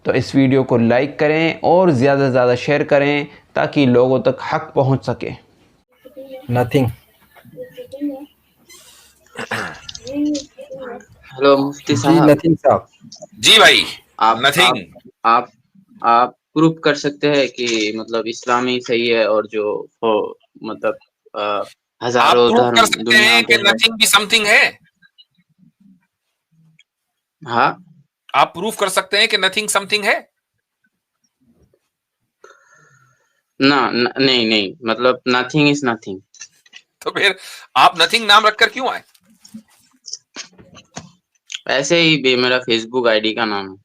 تو اس ویڈیو کو لائک کریں اور زیادہ سے زیادہ شیئر کریں تاکہ لوگوں تک حق پہنچ سکے. نتھنگ. ہلو مفتی جی صاحب. نتھنگ صاحب. جی بھائی. آپ نتھنگ. آپ پروف کر سکتے ہیں کہ مطلب اسلامی صحیح ہے اور جو مطلب آپ ہزاروں پروف دھرم کر سکتے دنیا ہیں پہ کہ ہے. نتھنگ بھی سم تھنگ ہے. ہاں آپ پروف کر سکتے ہیں کہ نتھنگ سم تھنگ ہے. نہیں مطلب نتھنگ از نتھنگ. تو پھر آپ نتھنگ نام رکھ کر کیوں آئے؟ ایسے ہی بھی میرا فیس بک آئی ڈی کا نام ہے.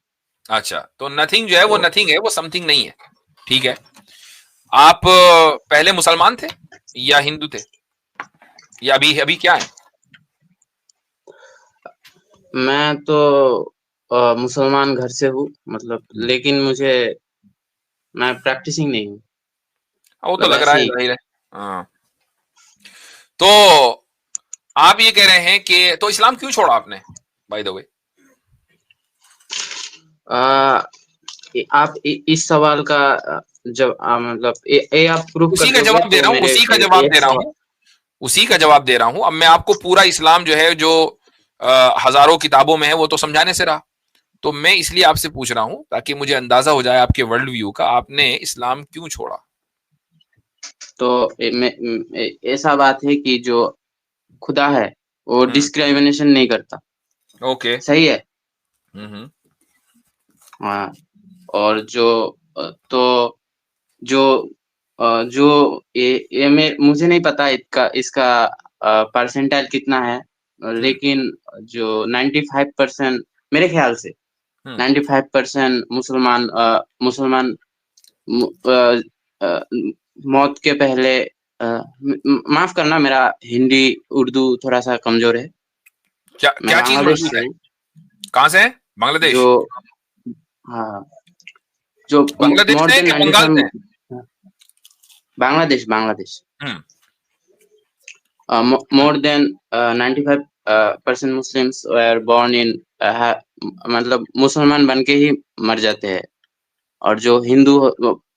اچھا تو نتھنگ جو ہے وہ نتھنگ ہے، وہ سم تھنگ نہیں ہے. ٹھیک ہے. آپ پہلے مسلمان تھے یا ہندو تھے یا ابھی کیا ہے؟ میں تو مسلمان گھر سے ہوں مطلب، لیکن میں پریکٹسنگ نہیں ہوں. وہ تو مطلب لگ رہا ایسے ہے ہی. ظاہر ہے. ہاں تو آپ یہ کہہ رہے ہیں کہ تو اسلام کیوں چھوڑا آپ نے بائی دا وے؟ آپ اس سوال کا جب مطلب آپ پروف کر اسی کا دو گے جواب دے تو رہا ہوں میرے اسی کا ایک سوال. جواب دے رہا ہوں. اب میں آپ کو پورا اسلام جو ہے جو ہزاروں کتابوں میں ہے وہ تو سمجھانے سے رہا، تو میں اس لیے آپ سے پوچھ رہا ہوں تاکہ مجھے اندازہ ہو جائے آپ کے ورلڈ ویو کا، آپ نے اسلام کیوں چھوڑا. تو ایسا بات ہے کہ جو خدا ہے وہ ڈسکریمنیشن نہیں کرتا. اوکے. صحیح ہے. ہوں. ہاں. اور تو جو مجھے نہیں پتا اس کا پرسنٹائل کتنا ہے، لیکن جو 95% میرے خیال سے 95% مسلمان موت کے پہلے معاف کرنا، میرا ہندی اردو تھوڑا سا کمزور ہے. میں کیا چیز بنگلہ دیش مضبوط سے ہے؟ ہوں. کہاں سے ہیں؟ بنگلہ دیش. ہاں جو بنگلہ دیش مور سے ہیں دین کہ بنگال سے 95 بنگلہ دیش ہیں؟ more than 95% Muslims were born in مطلب مسلمان بن کے ہی مر جاتے ہیں. اور جو ہندو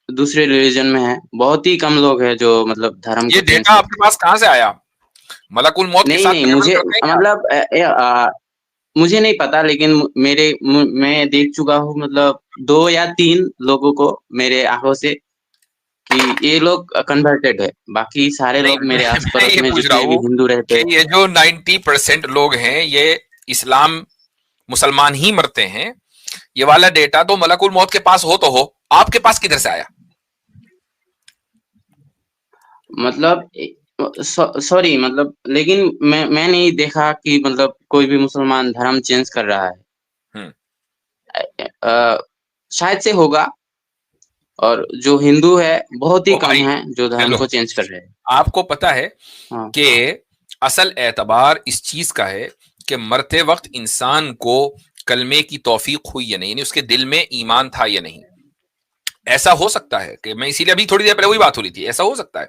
دوسرے ریلیجن میں ہے بہت ہی کم لوگ ہیں جو مطلب دھرم یہ کو چینج ڈیٹا آپ کے کرتے ہیں. پاس کہاں سے آیا؟ ملک الموت کے ساتھ نہیں ٹریول مجھے کرتے ہیں کیا؟ مطلب مجھے نہیں پتا، لیکن میں دیکھ چکا ہوں مطلب 2 یا 3 لوگوں کو میرے آنکھوں سے کہ یہ لوگ کنورٹڈ ہے. باقی سارے لوگ نہیں، میرے آس میں پڑوس یہ میں پوچھ رہا جتنے بھی ہوں ہندو رہتے کہ ہیں. یہ جو 90% لوگ ہیں یہ اسلام مسلمان ہی مرتے ہیں، یہ والا ڈیٹا تو ملک الموت کے پاس ہو تو ہو، آپ کے پاس کدھر سے آیا؟ مطلب سوری مطلب، لیکن میں نہیں دیکھا کہ مطلب کوئی بھی مسلمان دھرم چینج کر رہا ہے. شاید سے ہوگا. اور جو ہندو ہے بہت ہی او بھائی کم ہے جو دھرم ہیلو، کو چینج کر رہے ہیں. آپ کو پتا ہے ہاں کہ اصل اعتبار اس چیز کا ہے کہ مرتے وقت انسان کو کلمے کی توفیق ہوئی یا نہیں، یعنی اس کے دل میں ایمان تھا یا نہیں. ایسا ہو سکتا ہے کہ میں اسی لیے ابھی تھوڑی دیر پہلے وہی بات ہو رہی تھی، ایسا ہو سکتا ہے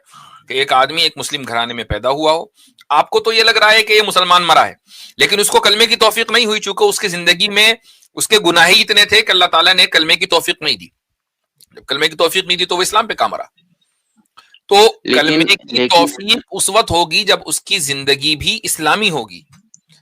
کہ ایک آدمی ایک مسلم گھرانے میں پیدا ہوا ہو، آپ کو تو یہ لگ رہا ہے کہ یہ مسلمان مرا ہے، لیکن اس کو کلمے کی توفیق نہیں ہوئی، چونکہ اس کی زندگی میں اس کے گناہ ہی اتنے تھے کہ اللہ تعالیٰ نے کلمے کی توفیق نہیں دی. جب کلمے کی توفیق نہیں دی تو وہ اسلام پہ کہاں مرا؟ تو کلمے کی لیکن توفیق اس وقت ہوگی جب اس کی زندگی بھی اسلامی ہوگی.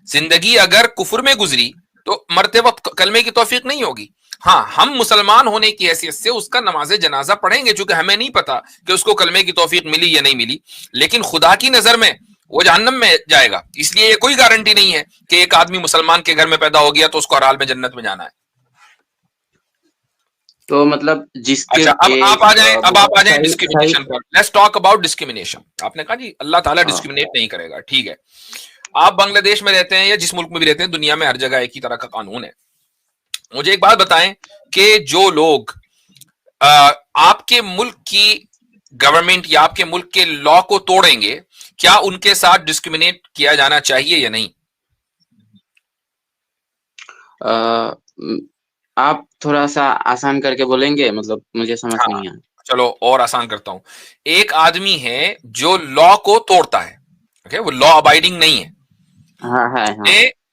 زندگی اگر کفر میں گزری تو مرتے وقت کلمے کی توفیق نہیں ہوگی. ہاں ہم مسلمان ہونے کی حیثیت سے اس کا نماز جنازہ پڑھیں گے، چونکہ ہمیں نہیں پتا کہ اس کو کلمے کی توفیق ملی یا نہیں ملی، لیکن خدا کی نظر میں وہ جہنم میں جائے گا. اس لیے یہ کوئی گارنٹی نہیں ہے کہ ایک آدمی مسلمان کے گھر میں پیدا ہو گیا تو اس کو ہر حال میں جنت میں جانا ہے. تو مطلب جس کے اچھا اب آپ آ جائیں صحیح. Discrimination per. Let's talk about discrimination. آپ نے کہا جی اللہ تعالیٰ ڈسکریمنیٹ نہیں کرے گا، ٹھیک ہے. آپ بنگلہ دیش میں رہتے ہیں یا جس ملک میں بھی رہتے ہیں، دنیا میں ہر جگہ ایک ہی طرح کا قانون ہے. مجھے ایک بات بتائیں کہ جو لوگ آپ کے ملک کی گورنمنٹ یا آپ کے ملک کے لا کو توڑیں گے، کیا ان کے ساتھ ڈسکریمنیٹ کیا جانا چاہیے یا نہیں؟ آپ تھوڑا سا آسان کر کے بولیں گے، مطلب مجھے سمجھ ہاں نہیں آیا. چلو اور آسان کرتا ہوں. ایک آدمی ہے جو لا کو توڑتا ہے، وہ لا ابائڈنگ نہیں ہے، ہاں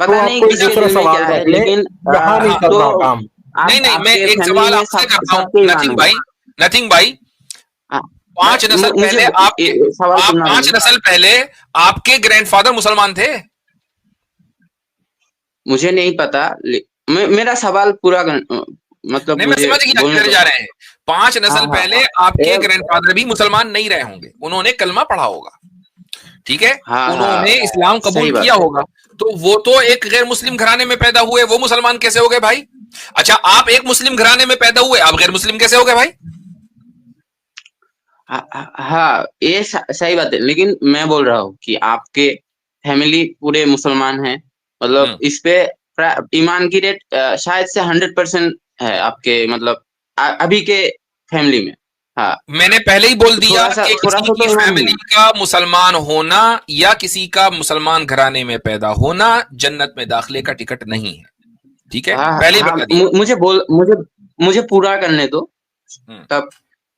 پتہ نہیں کوئی کس کے دوسرا دل میں سوال کیا ہے، رکھ لے، لیکن یہاں نہیں تو کرنا کام. نہیں نہیں، آپ میں کے ایک فیملی سوال میں آپ سے کرتا ہوں سب کے ایمان نتھنگ ہے. بھائی، نتھنگ بھائی، ہاں، 5 نسل مجھے پہلے آپ سوال سننا 5 پڑے. نسل پہلے آپ کے گرینڈ فادر مسلمان تھے؟ مجھے نہیں پتا، میرا سوال پورا مطلب نہیں، میں مجھے سمجھ گیا بولنے کدھر دو. جا رہے ہیں. 5 ہاں نسل ہاں پہلے آپ کے اے- گرینڈ فادر بھی مسلمان نہیں رہے ہوں گے، انہوں نے کلمہ پڑھا ہوگا، ٹھیک ہے، ہاں انہوں ہاں نے اسلام قبول صحیح کیا بات. ہوگا، تو وہ تو ایک غیر مسلم گھرانے میں پیدا ہوئے، وہ مسلمان کیسے ہو گئے بھائی؟ اچھا، آپ ایک مسلم گھرانے میں پیدا ہوئے، آپ غیر مسلم کیسے ہو گئے بھائی؟ ہاں یہ صحیح بات ہے، لیکن میں بول رہا ہوں کہ آپ کے فیملی پورے مسلمان ہیں، مطلب اس پہ ایمان کی ریٹ شاید سے 100% ہے آپ کے، مطلب ابھی کے فیملی میں. ہاں، میں نے پہلے ہی بول دیا کہ تھوڑا کسی سا تو کی ایمان فیملی ہے. کا مسلمان ہونا یا کسی کا مسلمان گھرانے میں پیدا ہونا جنت میں داخلے کا ٹکٹ نہیں ہے، ٹھیک ہے، ہاں پہلے ہی ہاں، بتا دیا. مجھے پورا کرنے دو تب.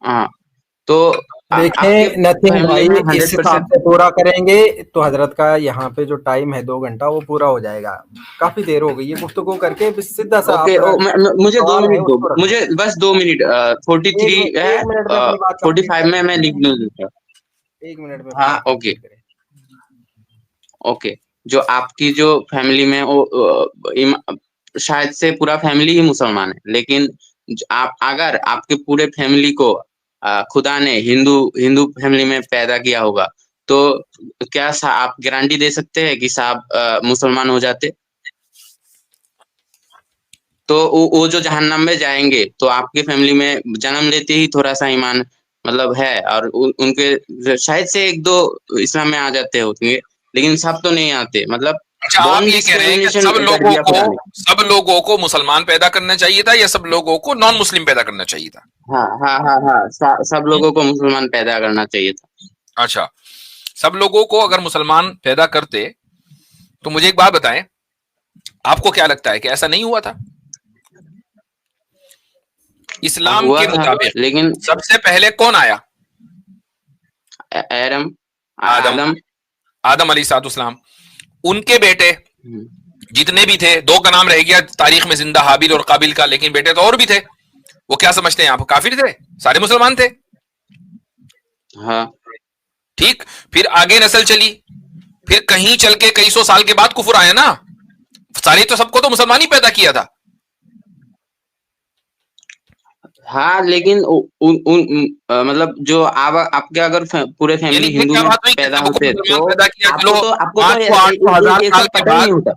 ہاں، تو آپ کے دیکھیں نتھنگ فیملی بھائی، میں اس حساب 100%. سے پورا کریں گے تو حضرت کا یہاں پہ جو ٹائم ہے 2 گھنٹہ وہ پورا ہو جائے گا. کافی دیر ہو گئی ہے گفتگو کر کے، سیدھا سا اوکے، آپ مجھے 2 سوال ہے منٹ دو، اس کو رکھیں. مجھے بس 2 منٹ. 43 ہے، 1 منٹ میں اپنی بات کمپلیٹ 45 میں کریں. لکھ لوں گا. 1 منٹ میں اپنی ہاں بات اوکے کمپلیٹ کریں. اوکے. جو آپ کی جو فیملی میں شاید سے پورا فیملی ہی مسلمان ہے، لیکن اگر آپ کے پورے فیملی کو خدا نے ہندو فیملی میں پیدا کیا ہوگا، تو کیا آپ گارنٹی دے سکتے ہیں کہ صاحب مسلمان ہو جاتے؟ تو وہ جو جہنم میں جائیں گے، تو آپ کی فیملی میں جنم لیتے ہی تھوڑا سا ایمان مطلب ہے، اور ان کے شاید سے 1-2 اسلام میں آ جاتے ہوتے ہیں، لیکن سب تو نہیں آتے. مطلب اچھا، آپ بورن یہ کہہ رہے ہیں کہ ڈسکریمنیشن کر دیا خدا نے. سب لوگوں کو مسلمان پیدا کرنا چاہیے تھا یا سب لوگوں کو نان مسلم پیدا کرنا چاہیے تھا؟ ہاں ہاں ہاں ہاں، سب لوگوں کو مسلمان پیدا کرنا چاہیے تھا. اچھا، سب لوگوں کو اگر مسلمان پیدا کرتے تو مجھے ایک بات بتائیں، آپ کو کیا لگتا ہے کہ ایسا نہیں ہوا تھا؟ اسلام ہوا کے تھا، مطابق لیکن سب سے پہلے کون آیا؟ آدم علیہ السلام. ان کے بیٹے جتنے بھی تھے، 2 کا نام رہ گیا تاریخ میں زندہ، حابیل اور قابل کا، لیکن بیٹے تو اور بھی تھے. وہ کیا سمجھتے ہیں آپ؟ کافر تھے؟ سارے مسلمان تھے؟ ہاں ٹھیک. پھر آگے نسل چلی، پھر کہیں چل کے کئی سو سال کے بعد کفر آیا نا. سارے تو سب کو تو مسلمان ہی پیدا کیا تھا. ہاں، لیکن مطلب جو آپ کے اگر پورے یعنی فیملی یہ ہندو کیا میں بات ہوئی کہ پیدا سب کو ہوتے تو مسلمان پیدا کیا، آپ چلو کو تو 500-800 یہ سال سب کے پتہ ہی بعد، نہیں ہوتا.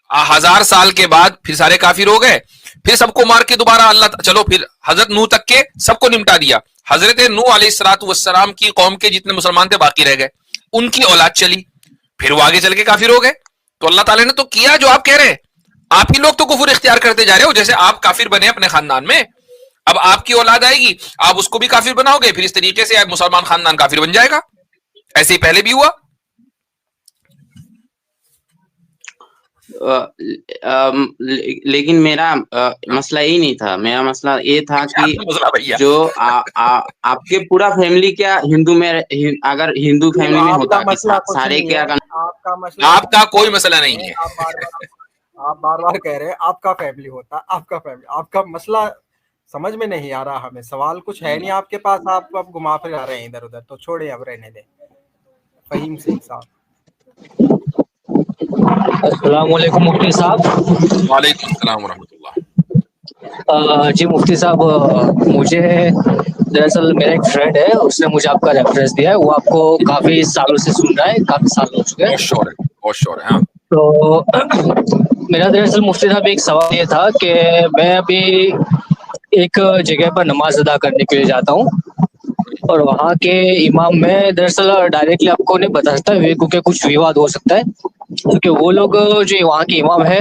1000 سال کے بعد پھر سارے کافر ہو گئے، پھر سب کو مار کے دوبارہ اللہ، چلو پھر حضرت نوح تک کے سب کو نمٹا دیا. حضرت نوح علیہ السلام کی قوم کے جتنے مسلمان تھے باقی رہ گئے، ان کی اولاد چلی، پھر وہ آگے چل کے کافر ہو گئے. تو اللہ تعالیٰ نے تو کیا جو آپ کہہ رہے ہیں. آپ ہی لوگ تو کفر اختیار کرتے جا رہے ہو. جیسے آپ کافر بنے اپنے خاندان میں، اب آپ کی اولاد آئے گی، آپ اس کو بھی کافر بناؤ گے، پھر اس طریقے سے مسلمان خاندان کافر بن جائے گا. ایسے ہی پہلے بھی ہوا. لیکن میرا مسئلہ یہ نہیں تھا. میرا مسئلہ یہ تھا کہ مسئلہ بھیا، جو آپ کے پورا فیملی کیا ہندو میں، اگر ہندو فیملی میں آپ کا ہوتا کہ مسئلہ کچھ سارے نہیں کیا ہے، آپ کا مسئلہ آپ کا کوئی مسئلہ نہیں ہے. آپ بار بار کہہ رہے ہیں آپ کا فیملی ہوتا، آپ کا فیملی، آپ کا مسئلہ سمجھ میں نہیں آ رہا ہمیں. سوال کچھ ہے نہیں آپ کے پاس، آپ اب گھما پھر آ رہے ہیں ادھر ادھر، تو چھوڑے اب رہنے دیں. فہیم سیخ صاحب. السلام علیکم مفتی صاحب. وعلیکم السلام ورحمۃ اللہ. جی مفتی صاحب، مجھے دراصل میرا ایک فرینڈ ہے، اس نے مجھے آپ کا ریفرنس دیا ہے. وہ آپ کو کافی سالوں سے سن رہا ہے، کافی سال ہو چکے ہیں. بہت شور ہے، بہت شور ہے. ہاں، تو میرا دراصل مفتی صاحب ایک سوال یہ تھا کہ میں ابھی ایک جگہ پر نماز ادا کرنے کے لیے جاتا ہوں، اور وہاں کے امام، میں دراصل ڈائریکٹلی آپ کو نہیں بتا سکتا کیونکہ کچھ وواد ہو سکتا ہے، کیونکہ وہ لوگ جو وہاں کے امام ہیں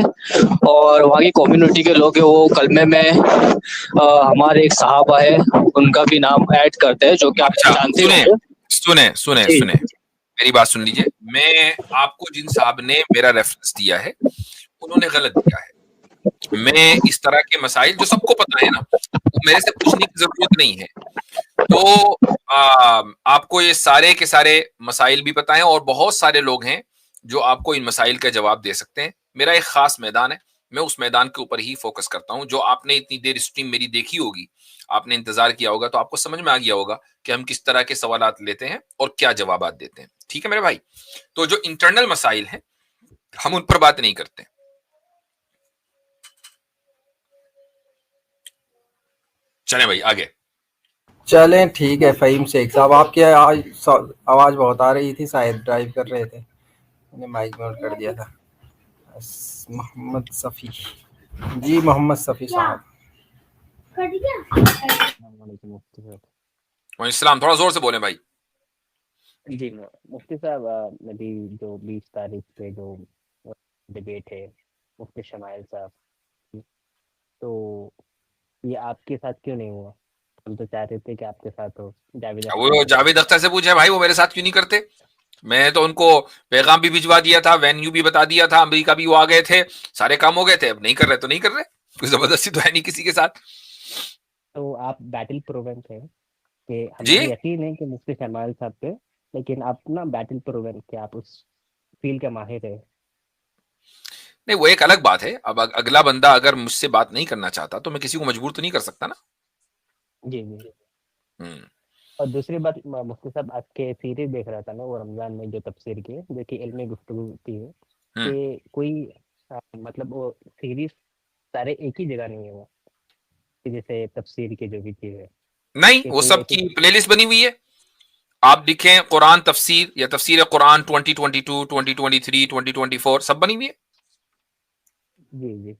اور وہاں کی کمیونٹی کے لوگ ہیں، وہ کلمے میں ہمارے ایک صحابہ ہے ان کا بھی نام ایڈ کرتے ہیں، جو کہ آپ اچھا جانتے سنیں ہوں سنیں سنیں گے. سنیں، میری بات سن لیجئے. میں آپ کو جن صاحب نے میرا ریفرنس دیا ہے انہوں نے غلط دیا ہے. میں اس طرح کے مسائل جو سب کو پتا ہے نا، وہ میرے سے پوچھنے کی ضرورت نہیں ہے. تو آپ کو یہ سارے کے سارے مسائل بھی پتہ ہیں، اور بہت سارے لوگ ہیں جو آپ کو ان مسائل کا جواب دے سکتے ہیں. میرا ایک خاص میدان ہے، میں اس میدان کے اوپر ہی فوکس کرتا ہوں. جو آپ نے اتنی دیر اسٹریم میری دیکھی ہوگی، آپ نے انتظار کیا ہوگا، تو آپ کو سمجھ میں آ گیا ہوگا کہ ہم کس طرح کے سوالات لیتے ہیں اور کیا جوابات دیتے ہیں. ٹھیک ہے میرے بھائی؟ تو جو انٹرنل مسائل ہیں ہم ان پر بات نہیں کرتے. چلیں بھائی آگے. چلیں ٹھیک ہے. فہیم شیخ صاحب آپ کی آواز بہت آ رہی تھی، شاید ڈرائیو کر رہے تھے، میں نے مائک میوٹ کر دیا تھا. محمد صفی، جی محمد صفی صاحب. السلام علیکم مفتی صاحب. وعلیکم السلام. تھوڑا زور سے بولیں بھائی. جی مفتی صاحب، ابھی جو 20 تاریخ پہ جو ڈبیٹ ہے مفتی شمائل صاحب کی، تو یہ آپ کے ساتھ کیوں نہیں ہوا؟ ہم تو چاہتے تھے کہ آپ کے ساتھ ہو. جاوید اختر وہ جاوید اختر سے پوچھے بھائی، وہ میرے ساتھ کیوں نہیں کرتے؟ میں تو ان کو پیغام بھی بھجوا دیا تھا، وینیو بھی بتا دیا تھا، امریکہ بھی وہ آ گئے تھے، سارے کام ہو گئے تھے. اب نہیں کر رہے تو نہیں کر رہے، کوئی زبردستی تو ہے نہیں کسی کے ساتھ. تو آپ بیٹل پروون تھے کہ جی ہمیں یقین ہے کہ مفتی شمائل صاحب پہ، لیکن آپ نا بیٹل پروون کہ آپ اس فیلڈ کے ماہر ہے. نہیں، وہ ایک الگ بات ہے. اب اگلا بندہ اگر مجھ سے بات نہیں کرنا چاہتا تو میں کسی کو مجبور تو نہیں کر سکتا نا. جی جی. ہم، اور دوسری بات مفتی صاحب، آپ کے سیریز دیکھ رہا تھا نا وہ رمضان میں جو تفسیر کی ہے، جو کہ علمی گفتگو کی ہے، ہم. کہ کوئی مطلب وہ سیریز سارے ایک ہی جگہ نہیں ہے وہ، کہ جیسے تفسیر کی جو بھی چیز ہے نہیں، کہ وہ کوئی سب ایسی. کی پلے لسٹ بنی ہوئی ہے. آپ لکھیں قرآن تفسیر یا تفسیر قرآن 2022 2023 2024 سب بنی ہوئی ہے. جی جی،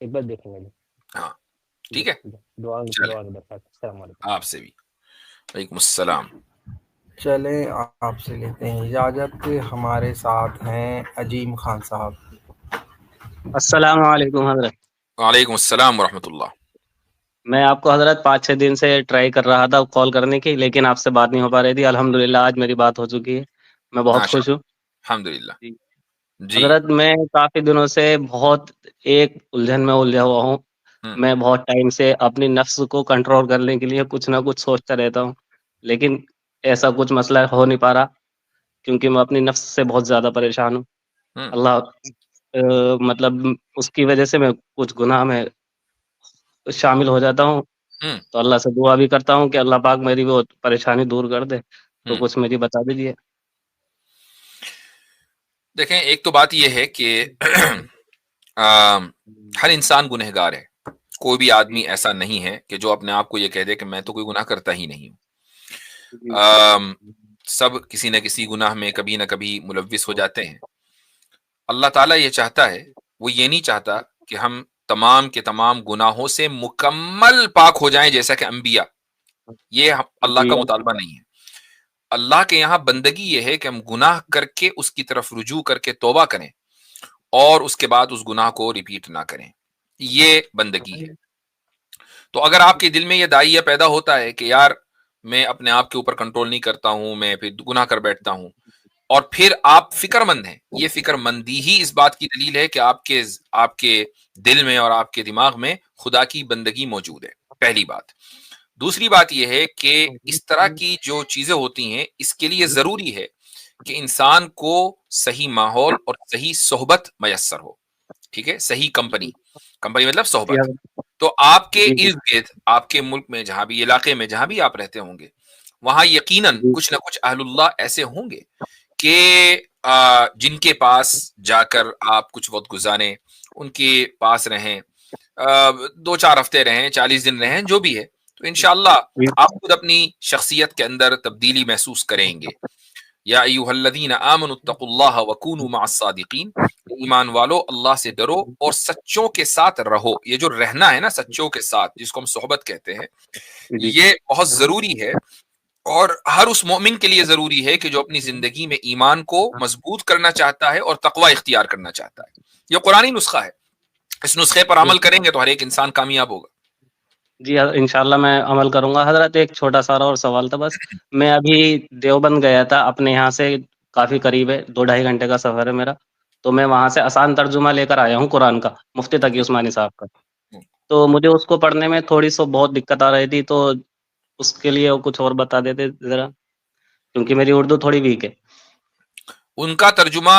ایک بار دیکھیں گے. ہاں جی ٹھیک ہے. دعا چلیں دعا کے برکات. السلام علیکم. آپ سے بھی. وعلیکم السلام. چلیں آپ سے لیتے ہیں اجازت. ہمارے ساتھ ہیں عجیم خان صاحب. السلام علیکم حضرت. وعلیکم السلام ورحمۃ اللہ. میں آپ کو حضرت 5-6 دن سے ٹرائی کر رہا تھا کال کرنے کی، لیکن آپ سے بات نہیں ہو پا رہی تھی. الحمدللہ آج میری بات ہو چکی ہے، میں بہت ماشاء خوش ہوں. اللہ، الحمد للہ. جی. جی. حضرت میں کافی دنوں سے بہت ایک الجھن میں الجھا ہوا ہوں. ہم، میں بہت ٹائم سے اپنی نفس کو کنٹرول کرنے کے لیے کچھ نہ کچھ سوچتا رہتا ہوں، لیکن ایسا کچھ مسئلہ ہو نہیں پا رہا، کیونکہ میں اپنی نفس سے بہت زیادہ پریشان ہوں. ہم. اللہ مطلب اس کی وجہ سے میں کچھ گناہ میں شامل ہو جاتا ہوں. ہم، تو اللہ سے دعا بھی کرتا ہوں کہ اللہ پاک میری وہ پریشانی دور کر دے. تو ہم. کچھ میری بتا دیجیے. دیکھیں، ایک تو بات یہ ہے کہ ہر انسان گنہگار ہے. کوئی بھی آدمی ایسا نہیں ہے کہ جو اپنے آپ کو یہ کہہ دے کہ میں تو کوئی گناہ کرتا ہی نہیں ہوں. سب کسی نہ کسی گناہ میں کبھی نہ کبھی ملوث ہو جاتے ہیں. اللہ تعالیٰ یہ چاہتا ہے، وہ یہ نہیں چاہتا کہ ہم تمام کے تمام گناہوں سے مکمل پاک ہو جائیں جیسا کہ انبیاء. یہ اللہ جی کا مطالبہ نہیں ہے. اللہ کے یہاں بندگی یہ ہے کہ ہم گناہ کر کے اس کی طرف رجوع کر کے توبہ کریں اور اس کے بعد اس گناہ کو ریپیٹ نہ کریں. یہ بندگی ہے. تو اگر آپ کے دل میں یہ داعیہ پیدا ہوتا ہے کہ یار میں اپنے آپ کے اوپر کنٹرول نہیں کرتا ہوں، میں پھر گناہ کر بیٹھتا ہوں، اور پھر آپ فکر مند ہیں، یہ فکر مندی ہی اس بات کی دلیل ہے کہ آپ کے دل میں اور آپ کے دماغ میں خدا کی بندگی موجود ہے. پہلی بات. دوسری بات یہ ہے کہ اس طرح کی جو چیزیں ہوتی ہیں اس کے لیے ضروری ہے کہ انسان کو صحیح ماحول اور صحیح صحبت میسر ہو. ٹھیک ہے، صحیح کمپنی مطلب جی صحبت. حضرت. تو آپ کے جی ارد گرد، آپ کے ملک میں جہاں بھی علاقے میں جہاں بھی آپ رہتے ہوں گے، وہاں یقیناً جی کچھ نہ کچھ اہل اللہ ایسے ہوں گے کہ جن کے پاس جا کر آپ کچھ وقت گزاریں، ان کے پاس رہیں، 2-4 ہفتے رہیں، 40 دن رہیں، جو بھی ہے، تو انشاءاللہ جی آپ خود اپنی شخصیت کے اندر تبدیلی محسوس کریں گے. یا ایھا الذین آمنوا اتقوا اللہ وکونوا مع الصادقین. ایمان والو اللہ سے ڈرو اور سچوں کے ساتھ رہو. یہ جو رہنا ہے نا سچوں کے ساتھ، جس کو ہم صحبت کہتے ہیں، جی یہ بہت ضروری ہے، اور ہر اس مومن کے لیے ضروری ہے کہ جو اپنی زندگی میں ایمان کو مضبوط کرنا چاہتا ہے اور تقوی اختیار کرنا چاہتا ہے. یہ قرآنی نسخہ ہے. اس نسخے پر عمل کریں گے تو ہر ایک انسان کامیاب ہوگا. جی انشاءاللہ میں عمل کروں گا. حضرت ایک چھوٹا سا اور سوال تھا بس. میں ابھی دیوبند گیا تھا، اپنے یہاں سے کافی قریب ہے، 2-2.5 گھنٹے کا سفر ہے میرا. تو میں وہاں سے آسان ترجمہ لے کر آیا ہوں قرآن کا، مفتی تقی عثمانی صاحب کا. تو مجھے اس کو پڑھنے میں تھوڑی سو بہت دقت آ رہی تھی، تو اس کے لیے کچھ اور بتا دیتے ذرا، کیونکہ میری اردو تھوڑی ویک ہے. ان کا ترجمہ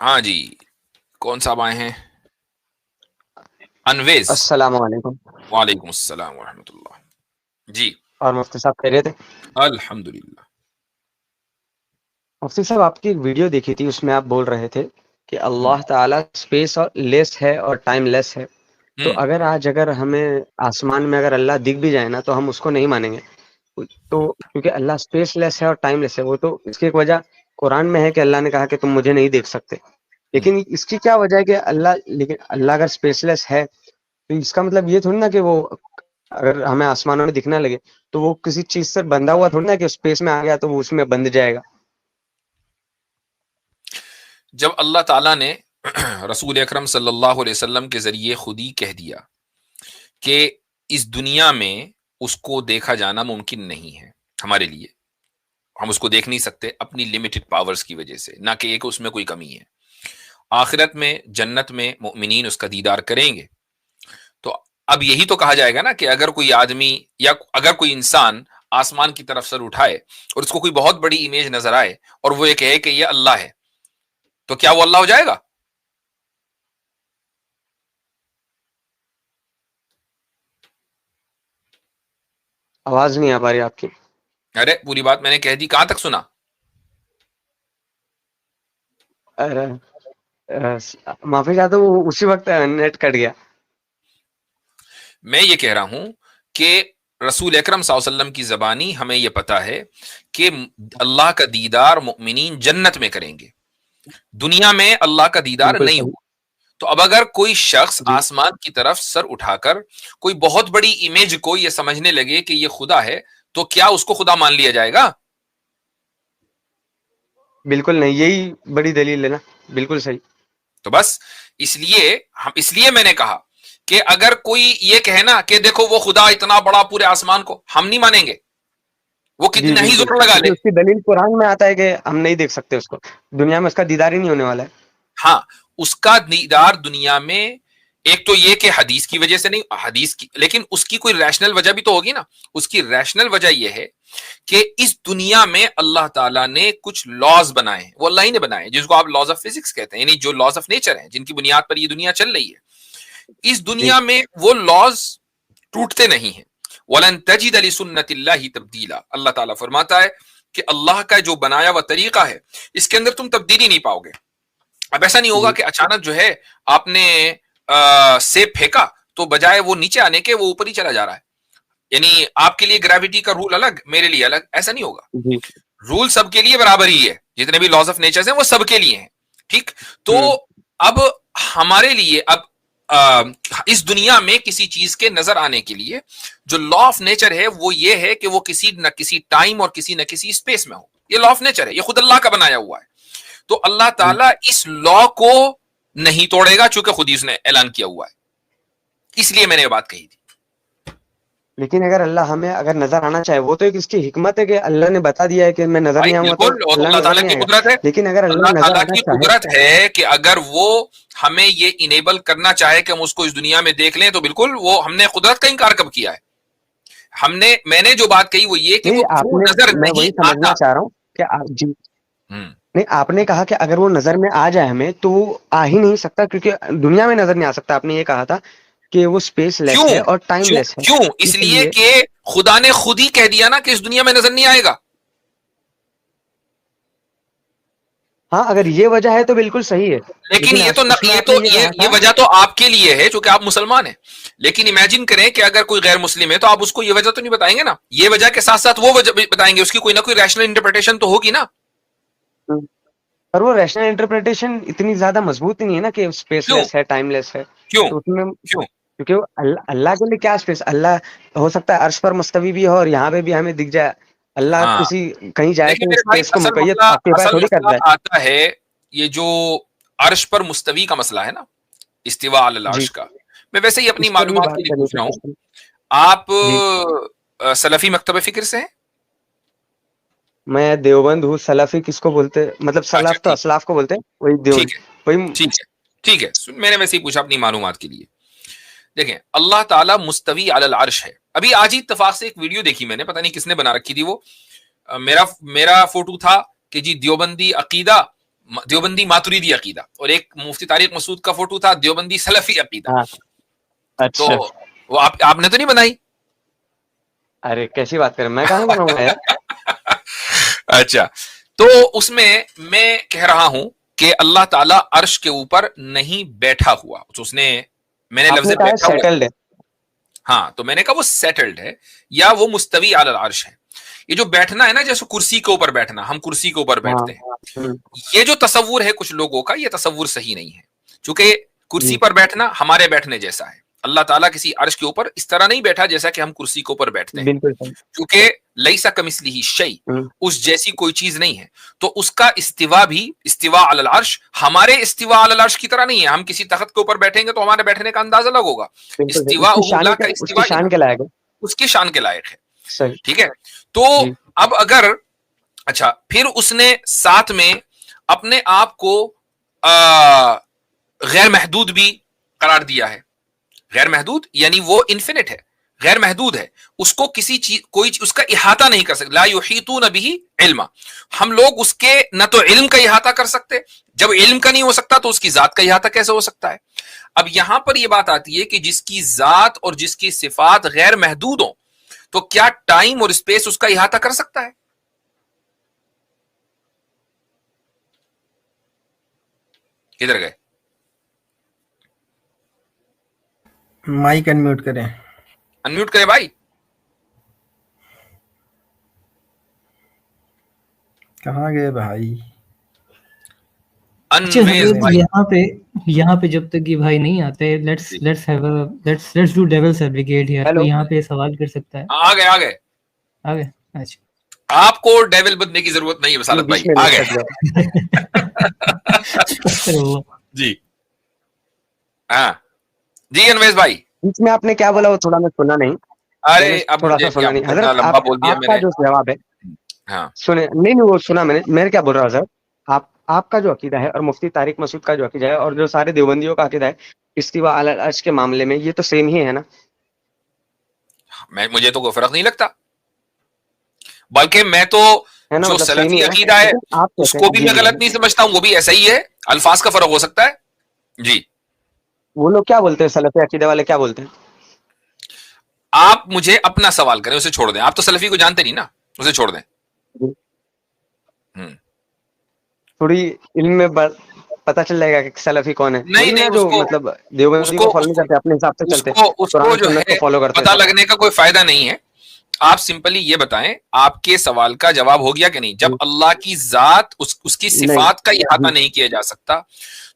ہاں جی، کون صاحب آئے ہیں؟ انویز. السلام علیکم. وعلیکم السلام ورحمۃ اللہ. جی اور مفتی صاحب خیریت ہے؟ الحمدللہ. مفتی صاحب آپ کی ایک ویڈیو دیکھی تھی، اس میں آپ بول رہے تھے کہ اللہ تعالیٰ اسپیس اور لیس ہے اور ٹائم لیس ہے. تو اگر ہمیں آسمان میں اگر اللہ دکھ بھی جائے نا تو ہم اس کو نہیں مانیں گے، تو کیونکہ اللہ اسپیس لیس ہے اور ٹائم لیس ہے. وہ تو اس کی ایک وجہ قرآن میں ہے کہ اللہ نے کہا کہ تم مجھے نہیں دیکھ سکتے. لیکن اس کی کیا وجہ ہے کہ اللہ اگر اسپیس لیس ہے تو اس کا مطلب یہ تھوڑی نا کہ وہ اگر ہمیں آسمانوں میں دکھنا لگے تو وہ کسی چیز سے بندھا ہوا تھوڑی نا کہ اسپیس میں آ گیا تو وہ اس میں بندھ جائے گا. جب اللہ تعالیٰ نے رسول اکرم صلی اللہ علیہ وسلم کے ذریعے خود ہی کہہ دیا کہ اس دنیا میں اس کو دیکھا جانا ممکن نہیں ہے ہمارے لیے، ہم اس کو دیکھ نہیں سکتے اپنی لمیٹڈ پاورز کی وجہ سے، نہ کہ ایک اس میں کوئی کمی ہے. آخرت میں جنت میں مؤمنین اس کا دیدار کریں گے. تو اب یہی تو کہا جائے گا نا کہ اگر کوئی آدمی یا اگر کوئی انسان آسمان کی طرف سر اٹھائے اور اس کو کوئی بہت بڑی امیج نظر آئے اور وہ یہ کہے کہ یہ اللہ ہے، تو کیا وہ اللہ ہو جائے گا؟ آواز نہیں آ پا رہی آپ کی. ارے پوری بات میں نے کہہ دی، کہاں تک سنا؟ معافی چاہتا ہوں، اسی وقت نیٹ کٹ گیا. میں یہ کہہ رہا ہوں کہ رسول اکرم صلی اللہ علیہ وسلم کی زبانی ہمیں یہ پتا ہے کہ اللہ کا دیدار مؤمنین جنت میں کریں گے، دنیا میں اللہ کا دیدار بالکل نہیں صحیح. ہوگا. تو اب اگر کوئی شخص جی آسمان کی طرف سر اٹھا کر کوئی بہت بڑی امیج کو یہ سمجھنے لگے کہ یہ خدا ہے، تو کیا اس کو خدا مان لیا جائے گا؟ بالکل نہیں، یہی بڑی دلیل ہے نا. بالکل صحیح. تو بس اس لیے میں نے کہا کہ اگر کوئی یہ کہے نا کہ دیکھو وہ خدا اتنا بڑا پورے آسمان کو، ہم نہیں مانیں گے، وہ جی کتنا ہی بالکل، زور لگا کیونکہ لے. اس کی دلیل قرآن میں آتا ہے کہ ہم نہیں دیکھ سکتے اس کو، دنیا میں اس کا دیدار ہی نہیں ہونے والا ہے. ہاں، اس کا دیدار دنیا میں ایک تو یہ کہ حدیث کی وجہ سے نہیں، حدیث کی، لیکن اس کی کوئی ریشنل وجہ بھی تو ہوگی نا. اس کی ریشنل وجہ یہ ہے کہ اس دنیا میں اللہ تعالیٰ نے کچھ لاز بنائے ہیں، وہ اللہ ہی نے بنائے ہیں، جس کو آپ لاز آف فزکس کہتے ہیں، یعنی جو لاز آف نیچر ہیں جن کی بنیاد پر یہ دنیا چل رہی ہے. اس جی دنیا میں وہ لاز ٹوٹتے نہیں ہیں. وَلَن تَجِدَ لِسُنَّتِ اللَّهِ تَبْدِيلًا، اللہ تعالیٰ فرماتا ہے کہ اللہ کا جو بنایا ہوا طریقہ ہے اس کے اندر تم تبدیلی نہیں پاؤ گے. اب ایسا نہیں ہوگا جی کہ اچانک جو ہے آپ نے سیب پھینکا تو بجائے وہ نیچے آنے کے وہ اوپر ہی چلا جا رہا ہے. یعنی آپ کے لیے گریوٹی کا رول الگ، میرے لیے الگ، ایسا نہیں ہوگا. جی. رول سب کے لیے برابر ہی ہے، جتنے بھی لاز آف نیچر ہیں وہ سب کے لیے ہیں. ٹھیک، تو اب ہمارے لیے اب اس دنیا میں کسی چیز کے نظر آنے کے لیے جو لا آف نیچر ہے وہ یہ ہے کہ وہ کسی نہ کسی ٹائم اور کسی نہ کسی اسپیس میں ہو. یہ لا آف نیچر ہے، یہ خود اللہ کا بنایا ہوا ہے. تو اللہ تعالیٰ اس لا کو نہیں توڑے گا چونکہ خود ہی اس نے اعلان کیا ہوا ہے. اس لیے میں نے یہ بات کہی تھی. لیکن اگر اللہ ہمیں اگر نظر آنا چاہے، وہ تو ایک اس کی حکمت ہے کہ اللہ نے بتا دیا ہے کہ میں نظر بھائی نہیں آؤں گا تو بالکل، اور اللہ اللہ نظر تعالیٰ نہیں کی آئے گا. قدرت ہے، لیکن اگر اللہ اللہ نظر تعالیٰ آنا کی چاہے، قدرت ہے کہ اگر وہ ہمیں یہ انیبل کرنا چاہے کہ ہم اس کو اس دنیا میں دیکھ لیں تو بالکل، وہ ہم نے قدرت کا انکار کب کیا ہے؟ میں نے جو بات کہی وہ یہ کہ نہیں وہ آپ کیوں نے، نظر میں وہی نہیں آتا. سمجھنا چاہ رہا ہوں کہ جی نہیں، آپ نے کہا کہ اگر وہ نظر میں آ جائے ہمیں تو وہ آ ہی نہیں سکتا کیونکہ دنیا میں نظر نہیں آ سکتا. آپ نے یہ کہا تھا کہ وہ اسپیس لیس کیوں ہے اور ٹائم لیس ہے. کیوں؟ اس لیے کہ خدا نے خود ہی کہہ دیا نا کہ اس دنیا میں نظر نہیں آئے گا. ہاں اگر یہ وجہ ہے تو بالکل صحیح ہے. لیکن یہ وجہ تو آپ کے لیے ہے چونکہ آپ مسلمان ہیں. لیکن امیجن کریں کہ اگر کوئی غیر مسلم ہے تو آپ اس کو یہ وجہ تو نہیں بتائیں گے نا. یہ وجہ کے ساتھ ساتھ وہ وجہ بتائیں گے، اس کی کوئی نہ کوئی ریشنل انٹرپریٹیشن تو ہوگی نا. اور وہ ریشنل انٹرپریٹیشن اتنی زیادہ مضبوط نہیں ہے نا کہ اسپیس لیس ہے، ٹائم لیس ہے. کیوں؟ تو اس میں کیونکہ اللہ کے لیے کیا اسپیس، اللہ ہو سکتا ہے عرش پر مستوی بھی ہو اور یہاں پہ بھی ہمیں دکھ جائے. اللہ کسی کہیں جائے لیکن تو میرے بھائی اسپیس کو مقید آکیپائی تھوڑی کر جائے. آتا ہے یہ جو عرش پر مستوی کا مسئلہ ہے نا، استواء علی العرش کا، میں ویسے ہی اپنی اس پر بھی معلومات بات کے لیے کرنی پوچھ رہا ہوں. تھی. آپ سلفی مکتب فکر سے ہیں؟ میں دیوبند ہوں. سلفی کس کو بولتے، مطلب سلف تو اسلاف کو بولتے ہیں، وہی دیوبند وہی. ٹھیک ہے، میں نے ویسے ہی پوچھا اپنی معلومات کے لیے. دیکھیں، اللہ تعالیٰ مستوی علی العرش ہے. ابھی آج ہی اتفاق سے ایک ویڈیو دیکھی میں نے، پتہ نہیں کس نے بنا رکھی تھی، وہ میرا فوٹو تھا کہ جی دیوبندی عقیدہ دیوبندی ماتریدی عقیدہ, اور ایک مفتی طارق مسعود کا فوٹو تھا دیوبندی سلفی عقیدہ. ہاں تو اچھا. وہ آپ نے تو نہیں بنائی؟ ارے کیسی بات کریں, میں کہاں بناؤں گا یار. اچھا, تو اس میں کہہ رہا ہوں کہ اللہ تعالیٰ عرش کے اوپر نہیں بیٹھا ہوا. تو اس نے, میں نے آپ لفظ نے کہا بیٹھا ہوا, سیٹلڈ ہے. ہاں تو میں نے کہا وہ سیٹلڈ ہے یا وہ مستوی علی العرش ہے. یہ جو بیٹھنا ہے نا, جیسے کرسی کے اوپر بیٹھنا, ہم کرسی کے اوپر بیٹھتے ہیں, یہ جو تصور ہے کچھ لوگوں کا, یہ تصور صحیح نہیں ہے. چونکہ کرسی پر بیٹھنا ہمارے بیٹھنے جیسا ہے. اللہ تعالیٰ کسی عرش کے اوپر اس طرح نہیں بیٹھا جیسا کہ ہم کرسی کے اوپر بیٹھتے ہیں, بالکل صحیح. کیونکہ لیسا کمثلہ شیء, اس جیسی کوئی چیز نہیں ہے. تو اس کا استوا بھی, استوا علی العرش, ہمارے استوا علی العرش کی طرح نہیں ہے. ہم کسی تخت کے اوپر بیٹھیں گے تو ہمارے بیٹھنے کا انداز الگ ہوگا. استوا اللہ کا اس کی استوا شان کے لائق ہے, اس کی شان کے لائق ہے. صحیح. ٹھیک ہے, تو اب اگر, اچھا پھر اس نے ساتھ میں اپنے آپ کو غیر محدود بھی قرار دیا ہے. غیر محدود یعنی وہ انفینٹ ہے, غیر محدود ہے, اس کو کسی چیز, کوئی اس کا احاطہ نہیں کر سکتے. لا یحیطون بہ علما, ہم لوگ اس کے نہ تو علم کا احاطہ کر سکتے, جب علم کا نہیں ہو سکتا تو اس کی ذات کا احاطہ کیسے ہو سکتا ہے. اب یہاں پر یہ بات آتی ہے کہ جس کی ذات اور جس کی صفات غیر محدود ہوں, تو کیا ٹائم اور اسپیس اس کا احاطہ کر سکتا ہے؟ کدھر گئے؟ مائک انمیوٹ کریں. انمیوٹ کرے بھائی. کہاں گئے بھائی؟ اچھا حضرت, یہاں پہ جب تک یہ بھائی نہیں آتے, let's do devil's advocate here. تو یہاں پہ سوال کر سکتا ہے. آ گئے. اچھا, آپ کو ڈیول بننے کی ضرورت نہیں ہے وسالت بھائی, آ گئے. جی ہاں جی انویس بھائی. بیچ میں آپ نے کیا بولا وہ تھوڑا میں سنا نہیں. ارے اب تھوڑا سا سنا نہیں حضرت. لمبا بول دیا آپ میں کا نے. جو جواب ہے, ہاں سنے نہیں وہ سنا میں کیا بول رہا ہوں حضرت. آپ کا جو عقیدہ ہے اور مفتی طارق مسعود کا جو عقیدہ ہے اور جو سارے دیوبندیوں کا عقیدہ ہے استوا علی العرش کے معاملے میں, یہ تو سیم ہی ہے نا. مجھے تو کوئی فرق نہیں لگتا, بلکہ میں تو جو سلفی عقیدہ ہے اس کو بھی میں غلط نہیں سمجھتا ہوں, وہ بھی ایسا ہی ہے, الفاظ کا فرق ہو سکتا ہے. جی وہ لوگ کیا بولتے ہیں, سلفی عقیدہ والے کیا بولتے ہیں؟ آپ مجھے اپنا سوال کریں, اسے چھوڑ دیں. آپ تو سلفی کو جانتے نہیں نا, اسے چھوڑ دیں. تھوڑی علم میں پتہ چل جائے گا کہ سلفی کون ہے. نہیں جو مطلب دیوبندی کو فالو نہیں کرتے, اپنے حساب سے چلتے, اس کو جو ہے پتہ لگنے کا کوئی فائدہ نہیں ہے. آپ سمپلی یہ بتائیں, آپ کے سوال کا جواب ہو گیا کہ نہیں. جب اللہ کی ذات, اس کی صفات کا احاطہ نہیں کیا جا سکتا,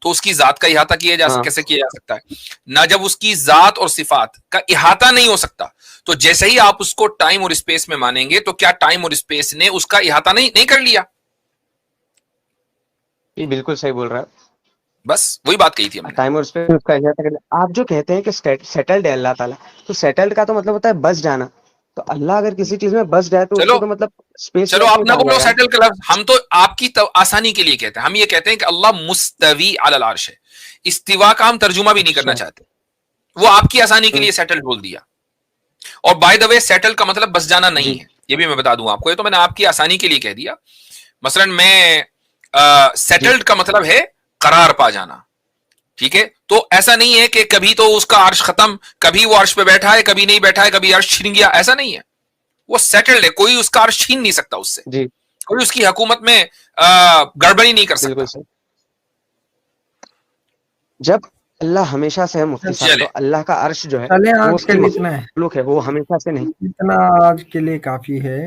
تو اس کی ذات کا احاطہ کیسے کیا جا سکتا ہے؟ نہ جب اس کی ذات اور صفات کا احاطہ نہیں ہو سکتا, تو جیسے ہی آپ اس کو ٹائم اور اسپیس میں مانیں گے, تو کیا ٹائم اور اسپیس نے اس کا احاطہ نہیں کر لیا؟ یہ بالکل صحیح بول رہا ہے. بس وہی بات کہی تھی ہم نے. ٹائم اور اسپیس کا احاطہ. آپ جو کہتے ہیں کہ سیٹلڈ ہے اللہ تعالیٰ, تو سیٹلڈ کا تو مطلب ہوتا ہے بس جانا. تو اللہ اگر کسی چیز میں بس جائے تو اس کو تو مطلب اسپیس. چلو آپ نہ بولو سیٹل کا لفظ, ہم تو آپ کی آسانی کے لیے کہتے ہیں. ہم یہ کہتے ہیں کہ اللہ مستوی علی العرش ہے. استوا کا ہم ترجمہ بھی نہیں کرنا چاہتے, وہ آپ کی آسانی کے لیے سیٹل بول دیا. اور بائی دا وے سیٹل کا مطلب بس جانا نہیں ہے, یہ بھی میں بتا دوں آپ کو. یہ تو میں نے آپ کی آسانی کے لیے کہہ دیا. مثلا میں سیٹلڈ کا مطلب ہے قرار پا جانا. ٹھیک ہے, تو ایسا نہیں ہے کہ کبھی تو اس کا عرش ختم, کبھی وہ عرش پہ بیٹھا ہے, کبھی نہیں بیٹھا ہے, کبھی عرش چھن گیا, ایسا نہیں ہے. وہ سیٹلڈ ہے, کوئی اس کا عرش چھین نہیں سکتا اس سے, کوئی اس کی حکومت میں گڑبڑی نہیں کر سکتا. جب اللہ ہمیشہ سے ہے مفتی صاحب, تو اللہ کا عرش جو ہے وہ ہمیشہ سے نہیں. اتنا آج کے لیے کافی ہے,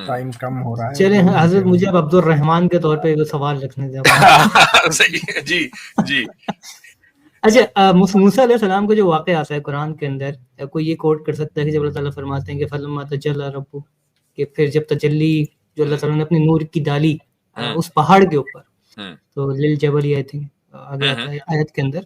ٹائم کم ہو رہا ہے. چلیں حضرت, مجھے اب عبد الرحمان کے طور پہ سوال رکھنے دیں. جی جی. اچھا, موسیٰ علیہ السلام کا جو واقعہ آتا ہے قرآن کے اندر, کوئی یہ کوٹ کر سکتا ہے کہ جب اللہ تعالیٰ فرماتے ہیں کہ فلما تجلی ربہ, کہ پھر جب تجلی جو اللہ تعالیٰ نے اپنی نور کی ڈالی اس پہاڑ کے اوپر, تو للجبل آئی تھنک آگے آتا ہے آیت کے اندر,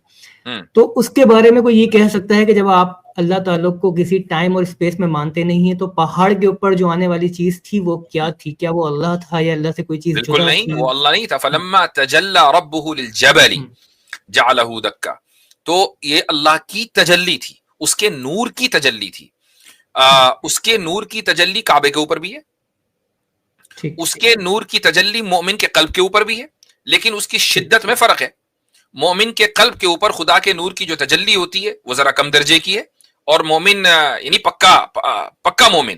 تو اس کے بارے میں کوئی یہ کہہ سکتا ہے کہ جب آپ اللہ تعالیٰ کو کسی ٹائم اور اسپیس میں مانتے نہیں ہیں, تو پہاڑ کے اوپر جو آنے والی چیز تھی وہ کیا تھی؟ کیا وہ اللہ تھا یا اللہ سے کوئی چیز بالکل نہیں, وہ اللہ نہیں تھا. فلما تجلی ربہ للجبل جعلہ دکا, تو یہ اللہ کی تجلی تھی, اس کے نور کی تجلی تھی. اس کے نور کی تجلی کعبے کے اوپر بھی ہے, اس کے نور کی تجلی مومن کے قلب کے اوپر بھی ہے, لیکن اس کی شدت میں فرق ہے. مومن کے قلب کے اوپر خدا کے نور کی جو تجلی ہوتی ہے وہ ذرا کم درجے کی ہے, اور مومن یعنی پکا مومن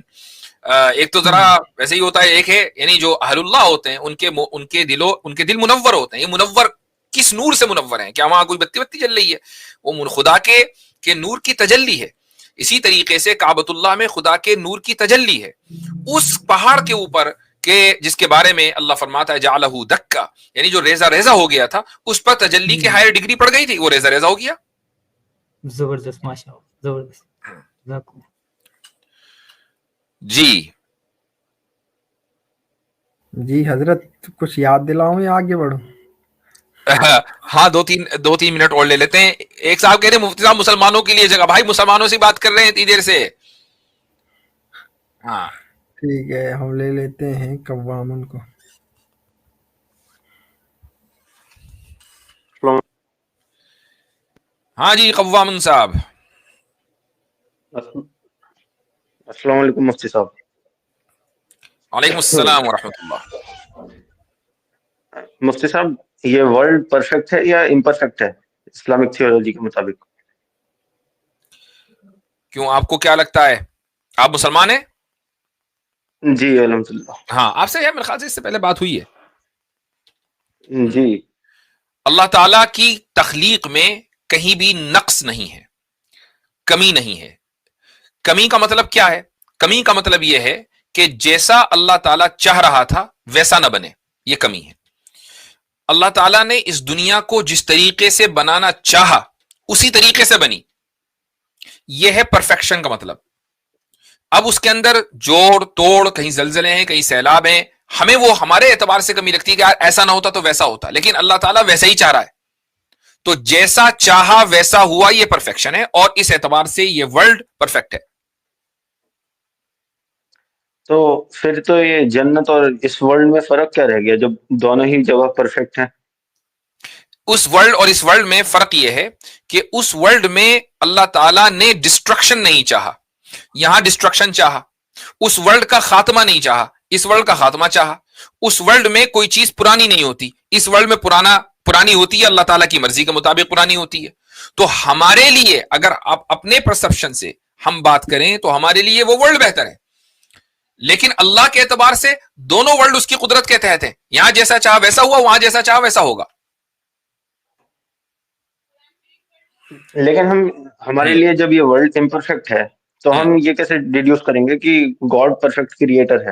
ایک تو ذرا ویسے ہی ہوتا ہے, ایک ہے یعنی جو اہل اللہ ہوتے ہیں ان کے دل منور ہوتے ہیں. یہ منور کس نور سے منور ہیں؟ کیا وہاں کوئی بتی بتی چل رہی ہے؟ وہ خدا کے نور کی تجلی ہے. اسی طریقے سے کعبۃ اللہ میں خدا کے نور کی تجلی ہے. اس پہاڑ کے اوپر کہ جس کے بارے میں اللہ فرماتا ہے جعلہ دکا, یعنی جو ریزہ ریزہ ہو گیا تھا, اس پر تجلی کی ہائر ڈگری پڑ گئی تھی, وہ ریزہ ریزہ ہو گیا. زبردست, ماشاءاللہ, زبردست. جی حضرت کچھ یاد دلاؤں یا آگے بڑھوں؟ ہاں, دو تین منٹ اور لے لیتے ہیں. ایک صاحب کہہ رہے ہیں مفتی صاحب مسلمانوں کے لیے جگہ. بھائی مسلمانوں سے بات کر رہے ہیں اتنی دیر سے. ہاں ٹھیک ہے, ہم لے لیتے ہیں قوامن کو. ہاں جی قوامن صاحب. السلام علیکم مفتی صاحب. وعلیکم السلام ورحمۃ اللہ. مفتی صاحب یہ ورلڈ پرفیکٹ ہے یا امپرفیکٹ ہے اسلامک تھیولوجی کے مطابق؟ کیوں, آپ کو کیا لگتا ہے؟ آپ مسلمان ہیں؟ جی الحمدللہ. ہاں, آپ سے میرے خیال سے اس سے پہلے بات ہوئی ہے. جی. اللہ تعالیٰ کی تخلیق میں کہیں بھی نقص نہیں ہے, کمی نہیں ہے. کمی کا مطلب کیا ہے؟ کمی کا مطلب یہ ہے کہ جیسا اللہ تعالیٰ چاہ رہا تھا ویسا نہ بنے, یہ کمی ہے. اللہ تعالیٰ نے اس دنیا کو جس طریقے سے بنانا چاہا اسی طریقے سے بنی, یہ ہے پرفیکشن کا مطلب. اب اس کے اندر جوڑ توڑ, کہیں زلزلے ہیں, کہیں سیلاب ہیں, ہمیں وہ ہمارے اعتبار سے کمی لگتی ہے کہ یار ایسا نہ ہوتا تو ویسا ہوتا, لیکن اللہ تعالیٰ ویسا ہی چاہ رہا ہے. تو جیسا چاہا ویسا ہوا, یہ پرفیکشن ہے, اور اس اعتبار سے یہ ورلڈ پرفیکٹ ہے. تو پھر تو یہ جنت اور اس ورلڈ میں فرق کیا رہ گیا جب دونوں ہی جگہ پرفیکٹ ہیں؟ اس ورلڈ اور اس ورلڈ میں فرق یہ ہے کہ اس ورلڈ میں اللہ تعالیٰ نے ڈسٹرکشن نہیں چاہا, یہاں ڈسٹرکشن چاہا. اس ورلڈ کا خاتمہ نہیں چاہا, اس ورلڈ کا خاتمہ چاہا. اس ورلڈ میں کوئی چیز پرانی نہیں ہوتی, اس ورلڈ میں پرانی ہوتی ہے, اللہ تعالیٰ کی مرضی کے مطابق پرانی ہوتی ہے. تو ہمارے لیے اگر آپ اپنے پرسپشن سے ہم بات کریں تو ہمارے لیے وہ ورلڈ بہتر ہے, لیکن اللہ کے اعتبار سے دونوں ورلڈ اس کی قدرت کے تحت ہیں. یہاں جیسا چاہا ویسا ہوا, وہاں جیسا چاہا ویسا ہوگا. لیکن ہمارے لیے جب یہ ورلڈ امپرفیکٹ ہے تو ہم یہ کیسے ڈیڈیوس کریں گے کہ گاڈ پرفیکٹ کریٹر ہے؟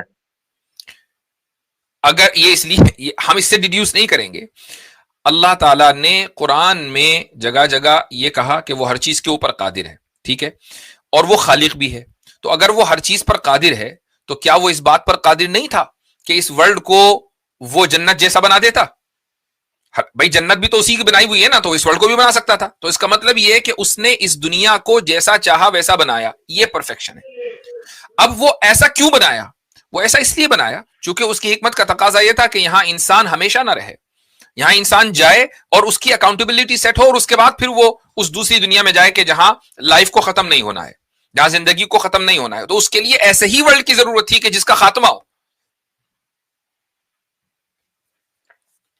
اگر یہ اس لیے ہم اس سے ڈیڈیوس نہیں کریں گے. اللہ تعالیٰ نے قرآن میں جگہ جگہ یہ کہا کہ وہ ہر چیز کے اوپر قادر ہے, ٹھیک ہے, اور وہ خالق بھی ہے. تو اگر وہ ہر چیز پر قادر ہے تو کیا وہ اس بات پر قادر نہیں تھا کہ اس ورلڈ کو وہ جنت جیسا بنا دیتا؟ بھائی جنت بھی تو اسی کی بنائی ہوئی ہے نا, تو اس ورلڈ کو بھی بنا سکتا تھا. تو اس کا مطلب یہ ہے کہ اس نے اس دنیا کو جیسا چاہا ویسا بنایا, یہ پرفیکشن ہے. اب وہ ایسا کیوں بنایا؟ وہ ایسا اس لیے بنایا چونکہ اس کی حکمت کا تقاضا یہ تھا کہ یہاں انسان ہمیشہ نہ رہے, یہاں انسان جائے اور اس کی اکاؤنٹیبلٹی سیٹ ہو, اور اس کے بعد پھر وہ اس دوسری دنیا میں جائے کہ جہاں لائف کو ختم نہیں ہونا ہے, جہاں زندگی کو ختم نہیں ہونا ہے. تو اس کے لیے ایسے ہی ورلڈ کی ضرورت تھی کہ جس کا خاتمہ ہو.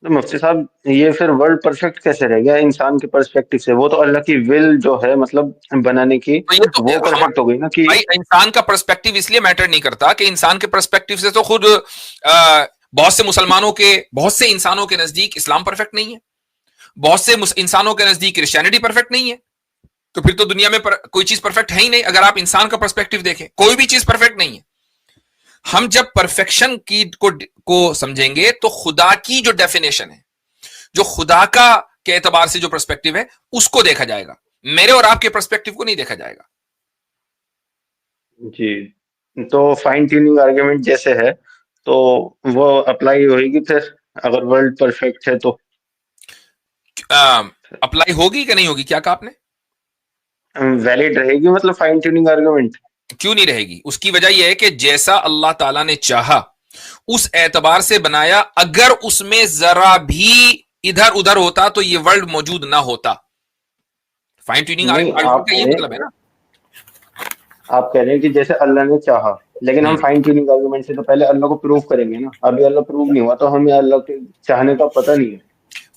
تو مفتی صاحب یہ پھر ورلڈ پرفیکٹ کیسے رہ گیا انسان کے پرسپیکٹو سے؟ وہ تو اللہ کی ول جو ہے مطلب بنانے کی, وہ پرفیکٹ ہو گئی نا. کہ انسان کا پرسپیکٹو اس لیے میٹر نہیں کرتا کہ انسان کے پرسپیکٹو سے تو خود بہت سے مسلمانوں کے, بہت سے انسانوں کے نزدیک اسلام پرفیکٹ نہیں ہے, بہت سے انسانوں کے نزدیک کرسچینٹی پرفیکٹ نہیں ہے. تو پھر تو دنیا میں کوئی چیز پرفیکٹ ہے ہی نہیں. اگر آپ انسان کا پرسپیکٹو دیکھیں, کوئی بھی چیز پرفیکٹ نہیں ہے. ہم جب پرفیکشن کی کو سمجھیں گے تو خدا کی جو ڈیفینیشن ہے, جو خدا کا کے اعتبار سے جو پرسپیکٹو ہے, اس کو دیکھا جائے گا, میرے اور آپ کے پرسپیکٹو کو نہیں دیکھا جائے گا. جی, تو فائن ٹیوننگ آرگیومنٹ جیسے ہے تو وہ اپلائی ہوئے گی پھر اگر ورلڈ پرفیکٹ ہے تو؟ اپلائی ہوگی کہ نہیں ہوگی؟ کیا کہا آپ نے؟ ویلڈ رہے گی مطلب فائن ٹیوننگ آرگیومنٹ؟ کیوں نہیں رہے گی؟ اس کی وجہ یہ ہے کہ جیسا اللہ تعالیٰ نے چاہا اس اعتبار سے بنایا. اگر اس میں ذرا بھی ادھر ادھر ہوتا تو یہ ورلڈ موجود نہ ہوتا. فائن ٹیوننگ کا یہ مطلب ہے نا. آپ کہہ رہے ہیں کہ جیسے اللہ نے چاہا, لیکن ہم فائن ٹیوننگ آرگیومنٹ سے تو پہلے اللہ کو پروف کریں گے نا. ابھی اللہ پروف نہیں ہوا تو ہمیں اللہ کے چاہنے کا پتہ نہیں ہے.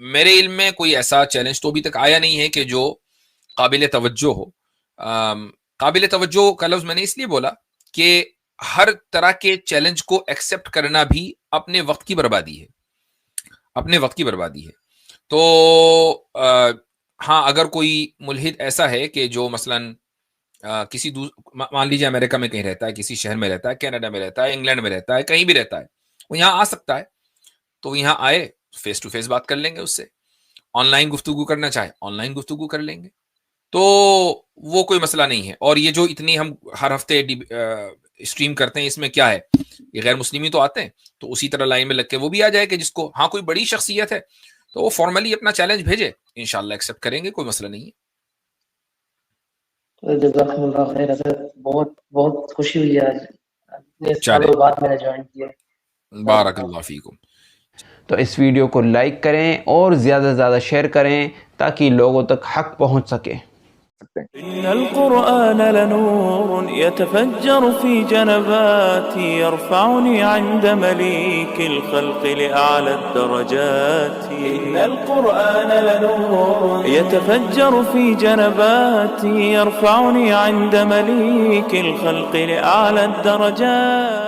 میرے علم میں کوئی ایسا چیلنج تو ابھی تک آیا نہیں ہے کہ جو قابل توجہ ہو. قابل توجہ کا لفظ میں نے اس لیے بولا کہ ہر طرح کے چیلنج کو ایکسیپٹ کرنا بھی اپنے وقت کی بربادی ہے, اپنے وقت کی بربادی ہے. تو ہاں اگر کوئی ملحد ایسا ہے کہ جو مثلاً کسی مان لیجیے امریکہ میں کہیں رہتا ہے, کسی شہر میں رہتا ہے, کینیڈا میں رہتا ہے, انگلینڈ میں رہتا ہے, کہیں بھی رہتا ہے, وہ یہاں آ سکتا ہے. تو وہ یہاں آئے, فیس ٹو فیس بات کر لیں گے اس سے. آن لائن گفتگو کرنا چاہے آن لائن گفتگو کر لیں گے, تو وہ کوئی مسئلہ نہیں ہے. اور یہ جو اتنی ہم ہر ہفتے اسٹریم کرتے ہیں, اس میں کیا ہے, یہ غیر مسلمی تو آتے ہیں, تو اسی طرح لائن میں لگ کے وہ بھی آ جائے کہ جس کو ہاں کوئی بڑی شخصیت ہے تو وہ فارملی اپنا چیلنج بھیجے, انشاءاللہ ایکسیپٹ کریں گے, کوئی مسئلہ نہیں ہے. جزاکم اللہ خیر حضرت, بہت بہت خوشی ہوئی آج اتنے سالوں بعد میں نے جوائن کیا. بارک اللہ فیکم. تو اس ویڈیو کو لائک کریں اور زیادہ سے زیادہ شیئر کریں تاکہ لوگوں تک حق پہنچ سکے. إن القرآن لنور يتفجر في جنباتي يرفعني عند مليك الخلق لأعلى الدرجات. إن القرآن لنور يتفجر في جنباتي يرفعني عند مليك الخلق لأعلى الدرجات.